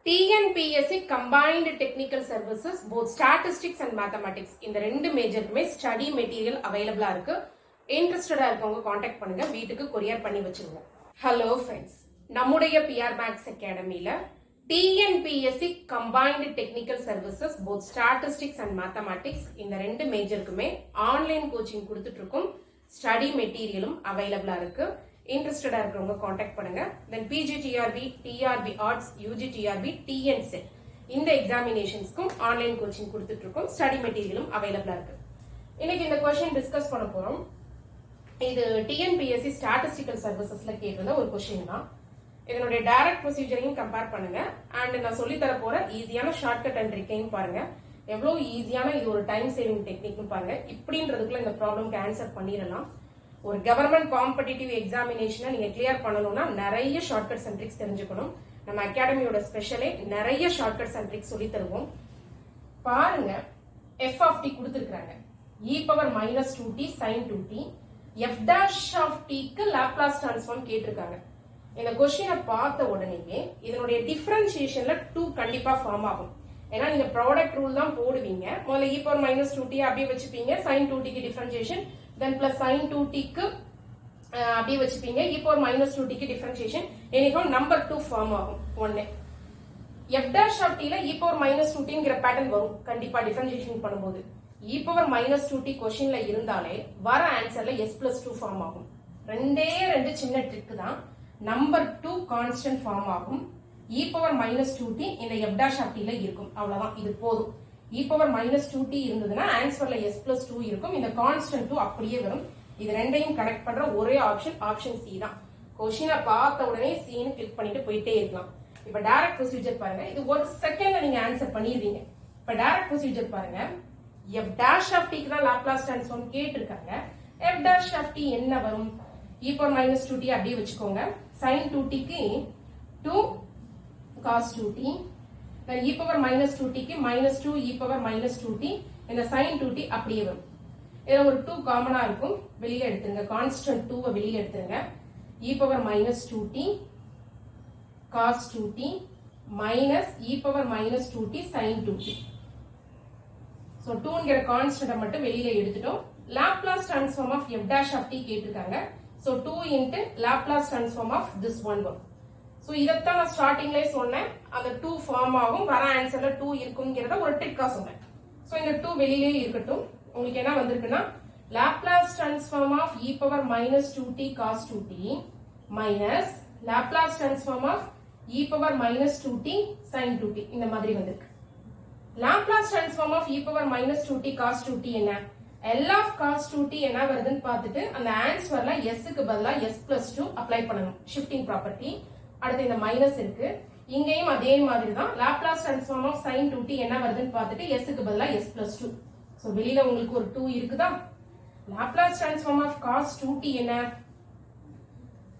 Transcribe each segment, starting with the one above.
TNPSC combined technical services both statistics and mathematics இந்த ரெண்டு மேஜருக்குமே study material அவைலபிளா இருக்கு. இன்ட்ரெஸ்டடா இருக்கவங்க காண்டாக்ட் பண்ணுங்க, வீட்டுக்கு கொரியர் பண்ணி வச்சிருவோம். ஹலோ ஃப்ரெண்ட்ஸ், நம்முடைய பிஆர் மேக்ஸ் அகாடமில TNPSC combined technical services both statistics and mathematics இந்த ரெண்டு மேஜருக்குமே ஆன்லைன் கோச்சிங் கொடுத்துட்டு இருக்கோம். ஸ்டடி மெட்டீரியலும் அவைலபிளா இருக்கு. இன்ட்ரெஸ்டடா இருக்கிறவங்க காண்டாக்ட் பண்ணுங்க. தென் PGTRB, TRB arts, UGTRB, TNSET இந்த எக்ஸாமினேஷன்ஸ்க்கும் ஆன்லைன் கோச்சிங் கொடுத்துட்டு இருக்கோம். ஸ்டடி மெட்டீரியலும் அவைலபிளா இருக்கு. இன்னைக்கு இந்த क्वेश्चन டிஸ்கஸ் பண்ண போறோம். இது TNPSC ஸ்டாட்டிஸ்டிக்கல் சர்வீசஸ்ல கேட்டிருந்த ஒரு क्वेश्चन தான். இதனுடைய டைரக்ட் ப்ரொசீஜரையும் கம்பேர் பண்ணுங்க. அண்ட் நான் சொல்லி தர போற ஈஸியான ஷார்ட்கட் அண்ட் ட்ரிக்கையும் பாருங்க. எவ்வளவு ஈஸியான இது ஒரு டைம் சேவிங் டெக்னிக்னு பாருங்க. இப்படின்றதுக்குள்ள இந்த ப்ராப்ளம்க்கு ஆன்சர் பண்ணிடலாம். ஒரு கவர்மெண்ட் காம்படிட்டிவ் எக்ஸாமினேஷனை நீங்க கிளியர் பண்ணணும்னா நிறைய ஷார்ட்கட்ஸ் அண்ட் ட்ரிக்ஸ் தெரிஞ்சுக்கணும். நம்ம அகாடமியோட ஸ்பெஷலே நிறைய ஷார்ட்கட்ஸ் அண்ட் ட்ரிக்ஸ் சொல்லி தருவோம். பாருங்க, f of t கொடுத்திருக்காங்க. e power minus 2t sin 2t f dash of t க்கு லாப்லாஸ் ட்ரான்ஸ்ஃபார்ம் கேட்டிருக்காங்க. இந்த क्वेश्चனை பார்த்த உடனேயே இதனுடைய டிஃபரன்ஷியேஷன்ல 2 கண்டிப்பா ஃபார்ம் ஆகும். ஏன்னா நீங்க ப்ராடக்ட் ரூல் தான் போடுவீங்க. முதல்ல e power minus 2t அப்படியே வச்சுப்பீங்க. sin 2t க்கு differentiation, then plus sin 2t க்கு அப்படியே வச்சுப்பீங்க. e power minus 2t க்கு டிஃபரன்ஷியேஷன். anyhow நம்பர் 2 ஃபார்ம் ஆகும். ஒண்ணு f dash of t ல e power minus 2t ங்கற பேட்டர்ன் வரும் கண்டிப்பா டிஃபரன்ஷியேஷன் பண்ணும்போது. e power minus 2t क्वेश्चनல இருந்தாலே வர ஆன்சர்ல s plus 2 ஃபார்ம் ஆகும். ரெண்டே ரெண்டு சின்ன ட்ரிக் தான். நம்பர் 2 கான்ஸ்டன்ட் ஃபார்ம் ஆகும். e power minus 2t இந்த f dash of t ல இருக்கும். அவ்வளவுதான், இது போதும். e power minus 2t இருந்ததுன்னா ஆன்சர்ல s plus 2 இருக்கும். இந்த கான்ஸ்டன்ட் 2 அப்படியே வரும். இது ரெண்டையும் கனெக்ட் பண்ற ஒரே ஆப்ஷன் ஆப்ஷன் சி தான். क्वेश्चனை பார்த்த உடனே C ன்னு கிளிக் பண்ணிட்டு போயிட்டே இருக்கலாம். இப்ப டைரக்ட் ப்ரொசீஜர் பாருங்க. இது ஒரு செகண்ட்ல நீங்க ஆன்சர் பண்ணிடுவீங்க. இப்ப டைரக்ட் ப்ரொசீஜர் பாருங்க. f dash of t க்கு தான் லாப்லாஸ் ட்ரான்ஸ்ஃபார்ம் கேட்டிருக்காங்க. f dash of t என்ன வரும்? e power minus 2t அப்படியே வச்சுக்கோங்க. sin 2t க்கு 2 cos 2t, then e power minus 2t க்கு minus 2 e power minus 2t, இந்த sin 2t அப்படியே வரும். இதுல ஒரு 2 காமனா இருக்கும், வெளியில எடுத்துங்க. கான்ஸ்டன்ட் 2 வெளியில எடுத்துங்க. e power minus 2t cos 2t minus e power minus 2t sin 2t. so 2 ங்கற கான்ஸ்டன்ட் மட்டும் வெளியில எடுத்துட்டோம். Laplace transform of f dash of t கேட்டிருக்காங்க. so 2 into Laplace transform of this one வரும். சோ இதத்தான் நான் ஸ்டார்டிங்லயே சொன்னேன். அந்த 2 ஃபார்ம் ஆகும், வர ஆன்சர்ல 2 இருக்கும்ங்கறத ஒரு ட்ரிக்கா சொன்னேன். சோ இந்த 2 வெளியிலே இருக்கட்டும். உங்களுக்கு என்ன வந்திருக்குன்னா Laplace transform of e power minus 2t cos 2t minus Laplace transform of e power minus 2t sin 2t இந்த மாதிரி வந்திருக்கு. Laplace transform of e power minus 2t cos 2t என்ன? L of cos 2t என்ன வருதுன்னு பார்த்துட்டு அந்த ஆன்சர்ல s க்கு பதிலா s plus 2 அப்ளை பண்ணணும். Shifting property. அடுத்து இந்த மைனஸ் இருக்கு. இங்கேயும் அதே மாதிரி தான். Laplace transform of sin 2t என்ன வருதுன்னு பார்த்துட்டு s க்கு பதிலா s plus 2. சோ வெளியில உங்களுக்கு ஒரு 2 இருக்குதா? Laplace transform of cos 2t என்ன?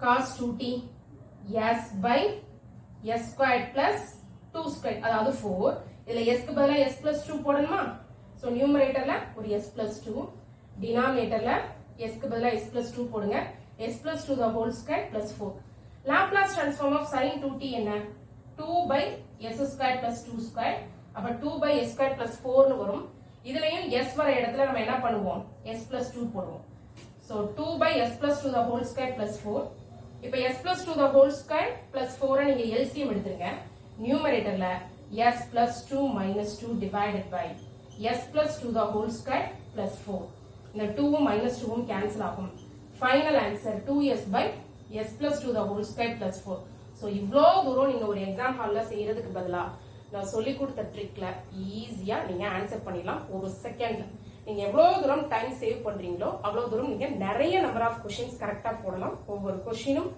cos 2t s by s squared plus 2 squared, அதாவது 4. இதுல s க்கு பதிலா s plus 2 போடணுமா? சோ நியூமரேட்டர்ல ஒரு s plus 2, டினாமினேட்டர்ல s க்கு பதிலா s plus 2 போடுங்க. s plus 2 the whole square plus 4. Laplace transform of sin 2t என்ன? 2 by s squared plus 2 squared. அப்ப 2 by s squared plus 4 னு வரும். இதுலயும் s வர இடத்துல நம்ம என்ன பண்ணுவோம்? s plus 2 போடுவோம். so 2 by s plus 2 the whole square plus 4. இப்ப s plus 2 the whole square plus 4 நீங்க LCM எடுத்துருங்க. நியூமரேட்டர்ல s plus 2 minus 2 divided by s plus 2 the whole square plus 4. இந்த 2 minus 2 cancel ஆகும். Final answer 2s by s plus 2 the whole square plus 4. so இவ்ளோ தூரம் நீங்க ஒரு exam ஹால்ல செய்யறதுக்கு பதிலா நான் சொல்லி கொடுத்த ட்ரிக்ல ஈஸியா நீங்க ஆன்சர் பண்ணிடலாம். ஒரு செகண்ட்ல நீங்க எவ்வளவு தூரம் டைம் சேவ் பண்றீங்களோ அவ்வளவு தூரம் நீங்க நிறைய நம்பர் ஆஃப் क्वेश्चंस கரெக்ட்டா போடலாம். ஒவ்வொரு क्वेश्चनும்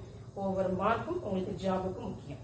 ஒவ்வொரு மார்க்கும் உங்களுக்கு ஜாபுக்கு முக்கியம்.